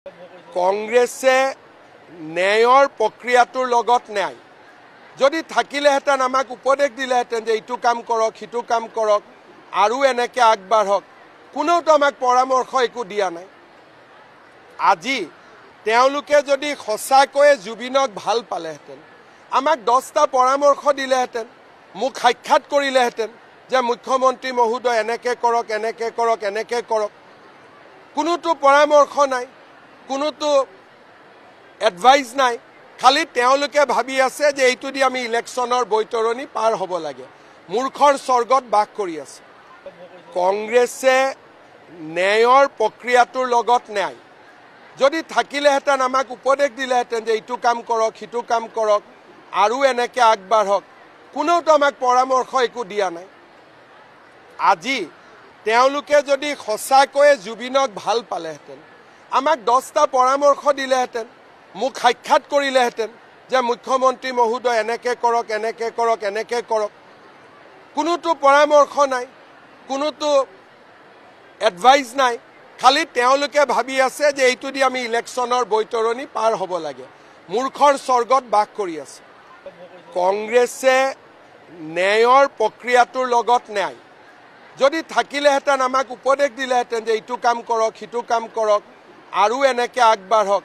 কংগ্ৰেছে ন্যায়ৰ প্ৰক্ৰিয়াটোৰ লগত ন্যায় যদি থাকিলেহেঁতেন আমাক উপদেশ দিলেহেঁতেন যে এইটো কাম কৰক সিটো কাম কৰক আৰু এনেকৈ আগবাঢ়ক কোনেওতো আমাক পৰামৰ্শ একো দিয়া নাই। আজি তেওঁলোকে যদি সঁচাকৈয়ে জুবিনক ভাল পালেহেঁতেন আমাক 10টা পৰামৰ্শ দিলেহেঁতেন, মোক সাক্ষাৎ কৰিলেহেঁতেন যে মুখ্যমন্ত্ৰী মহোদয় এনেকৈ কৰক এনেকৈ কৰক এনেকৈ কৰক। কোনোতো পৰামৰ্শ নাই, কোনোতো এডভাইচ নাই, খালি তেওঁলোকে ভাবি আছে যে এইটো দি আমি ইলেকশ্যনৰ বৈতৰণি পাৰ হ'ব লাগে। মূৰ্খৰ স্বৰ্গত বাস কৰি আছে। কংগ্ৰেছে ন্যায়ৰ প্ৰক্ৰিয়াটোৰ লগত ন্যায় যদি থাকিলেহেঁতেন আমাক উপদেশ দিলেহেঁতেন যে এইটো কাম কৰক সিটো কাম কৰক আৰু এনেকৈ আগবাঢ়ক কোনেওতো আমাক পৰামৰ্শ একো দিয়া নাই। আজি তেওঁলোকে যদি সঁচাকৈয়ে জুবিনক ভাল পালেহেঁতেন আমাক 10টা পৰামৰ্শ দিলেহেঁতেন, মোক সাক্ষাৎ কৰিলেহেঁতেন যে মুখ্যমন্ত্ৰী মহোদয় এনেকৈ কৰক এনেকৈ কৰক এনেকৈ কৰক। কোনোতো পৰামৰ্শ নাই, কোনোতো এডভাইচ নাই, খালি তেওঁলোকে ভাবি আছে যে এইটো দি আমি ইলেকশ্যনৰ বৈতৰণি পাৰ হ'ব লাগে। মূৰ্খৰ স্বৰ্গত বাস কৰি আছে। কংগ্ৰেছে ন্যায়ৰ প্ৰক্ৰিয়াটোৰ লগত ন্যায় যদি থাকিলেহেঁতেন আমাক উপদেশ দিলেহেঁতেন যে এইটো কাম কৰক সিটো কাম কৰক আৰু এনেকৈ আগবাঢ়ক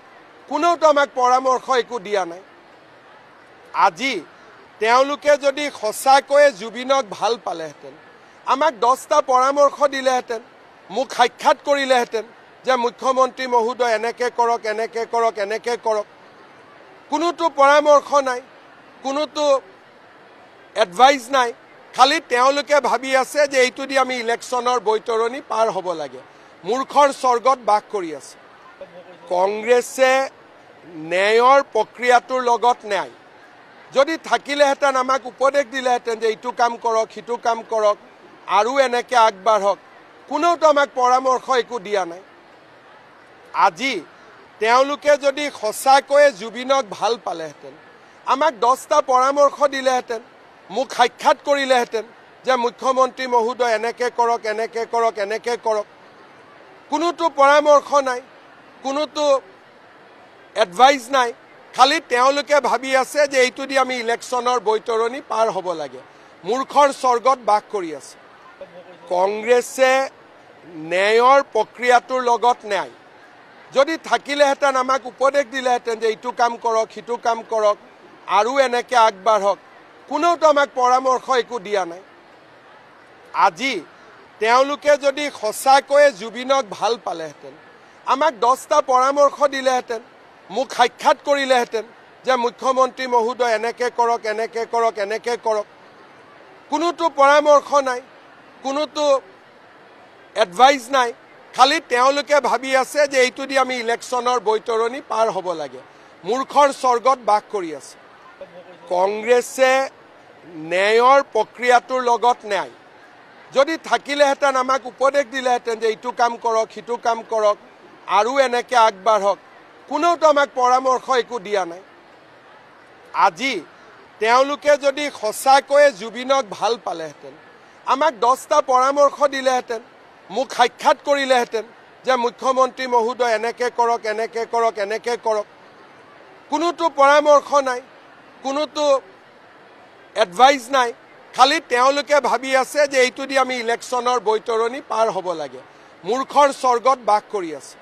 কোনেওতো আমাক পৰামৰ্শ একো দিয়া নাই। আজি তেওঁলোকে যদি সঁচাকৈয়ে জুবিনক ভাল পালেহেঁতেন আমাক 10টা পৰামৰ্শ দিলেহেঁতেন, মোক সাক্ষাৎ কৰিলেহেঁতেন যে মুখ্যমন্ত্ৰী মহোদয় এনেকৈ কৰক এনেকৈ কৰক এনেকৈ কৰক। কোনোতো পৰামৰ্শ নাই, কোনোতো এডভাইচ নাই, খালি তেওঁলোকে ভাবি আছে যে এইটো দি আমি ইলেকশ্যনৰ বৈতৰণি পাৰ হ'ব লাগে। মূৰ্খৰ স্বৰ্গত বাস কৰি আছে। কংগ্ৰেছে ন্যায়ৰ প্ৰক্ৰিয়াটোৰ লগত ন্যায় যদি থাকিলেহেঁতেন আমাক উপদেশ দিলেহেঁতেন যে এইটো কাম কৰক সিটো কাম কৰক আৰু এনেকৈ আগবাঢ়ক কোনেওতো আমাক পৰামৰ্শ একো দিয়া নাই। আজি তেওঁলোকে যদি সঁচাকৈয়ে জুবিনক ভাল পালেহেঁতেন আমাক 10টা পৰামৰ্শ দিলেহেঁতেন, মোক সাক্ষাৎ কৰিলেহেঁতেন যে মুখ্যমন্ত্ৰী মহোদয় এনেকৈ কৰক এনেকৈ কৰক এনেকৈ কৰক। কোনোতো পৰামৰ্শ নাই, কোনোতো এডভাইচ নাই, খালি তেওঁলোকে ভাবি আছে যে এইটো দি আমি ইলেকশ্যনৰ বৈতৰণি পাৰ হ'ব লাগে। মূৰ্খৰ স্বৰ্গত বাস কৰি আছে। কংগ্ৰেছে ন্যায়ৰ প্ৰক্ৰিয়াটোৰ লগত ন্যায় যদি থাকিলেহেঁতেন আমাক উপদেশ দিলেহেঁতেন যে এইটো কাম কৰক সিটো কাম কৰক আৰু এনেকৈ আগবাঢ়ক কোনেওতো আমাক পৰামৰ্শ একো দিয়া নাই। আজি তেওঁলোকে যদি সঁচাকৈয়ে জুবিনক ভাল পালেহেঁতেন আমাক 10টা পৰামৰ্শ দিলেহেঁতেন, মোক সাক্ষাৎ কৰিলেহেঁতেন যে মুখ্যমন্ত্ৰী মহোদয় এনেকৈ কৰক এনেকৈ কৰক এনেকৈ কৰক। কোনোতো পৰামৰ্শ নাই, কোনোতো এডভাইচ নাই, খালি তেওঁলোকে ভাবি আছে যে এইটো দি আমি ইলেকশ্যনৰ বৈতৰণি পাৰ হ'ব লাগে। মূৰ্খৰ স্বৰ্গত বাস কৰি আছে। কংগ্ৰেছে ন্যায়ৰ প্ৰক্ৰিয়াটোৰ লগত ন্যায় যদি থাকিলেহেঁতেন আমাক উপদেশ দিলেহেঁতেন যে এইটো কাম কৰক সিটো কাম কৰক আৰু এনেকৈ আগবাঢ়ক কোনেওতো আমাক পৰামৰ্শ একো দিয়া নাই। আজি তেওঁলোকে যদি সঁচাকৈয়ে জুবিনক ভাল পালেহেঁতেন আমাক 10টা পৰামৰ্শ দিলেহেঁতেন, মোক সাক্ষাৎ কৰিলেহেঁতেন যে মুখ্যমন্ত্ৰী মহোদয় এনেকৈ কৰক এনেকৈ কৰক এনেকৈ কৰক। কোনোতো পৰামৰ্শ নাই, কোনোতো এডভাইচ নাই, খালি তেওঁলোকে ভাবি আছে যে এইটো দি আমি ইলেকশ্যনৰ বৈতৰণি পাৰ হ'ব লাগে। মূৰ্খৰ স্বৰ্গত বাস কৰি আছে।